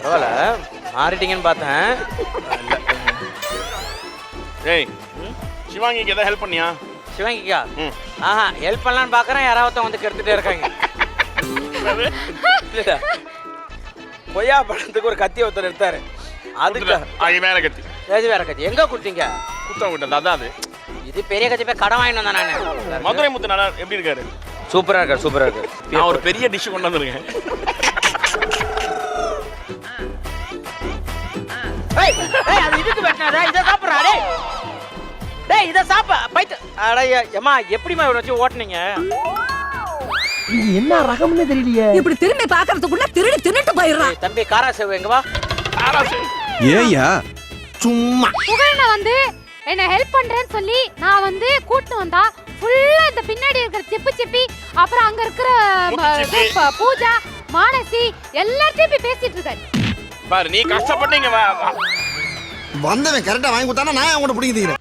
பரவாயில்ல, மாறிட்டீங்கன்னு பார்த்தேன். ஏய் சிவாங்கிக்கு எதாவது ஹெல்ப் பண்ணியா? சிவங்கிக்கா? ஆஹா, ஹெல்ப் பண்ணலான்னு பார்க்குறேன், யாராவது வந்து கெடுத்துட்டே இருக்காங்க. கொய்யா பழத்துக்கு ஒரு கத்தி ஒருத்தர் எடுத்தாரு, அதுக்கு வேற கத்தி. ஏது வேற கத்தி எங்க கொடுத்தீங்க? குத்தம் விட்டது அதான் அது. இது பெரிய கத்தி போய் கடன் வாங்கிட்டு வந்தேன் நான். மதுரை முத்து நல்லா எப்படி இருக்காரு? சூப்பரா இருக்காரு, சூப்பரா இருக்கு. நான் ஒரு பெரிய டிஷ் கொண்டு வந்திருக்கேன். அது இதுக்கு வெட்டினாரா? இதை சாப்பிட்றா? டேய் இதை சாப்ப பைத்து. அடைய ஏமா, எப்படிமா இவரை வச்சு ஓட்டுனீங்க? இது என்ன ரகம்னு தெரியலையே. இப்படி திரும்பி பாக்குறதுக்குள்ள திருடி தின்னுட்டு போயிடுறான். தம்பி காராசேவு எங்க வா. ஏயா சும்மா புகழ்ன வந்து என்ன ஹெல்ப் பண்றேன்னு சொல்லி நான் வந்து கூட்டு வந்தா ஃபுல்லா இந்த பின்னாடி இருக்கிற சிப்பு சிப்பி, அப்புறம் அங்க இருக்கிற பூஜா மானசி எல்லார்ட்டையும் போய் பேசிட்டு இருக்காரு. பாரு நீ கஷ்டப்பட்டீங்க. வந்தவன் கரெக்டா வாங்கி கொடுத்தானா நான் அவங்கள்ட்ட பிடிக்கிறேன்.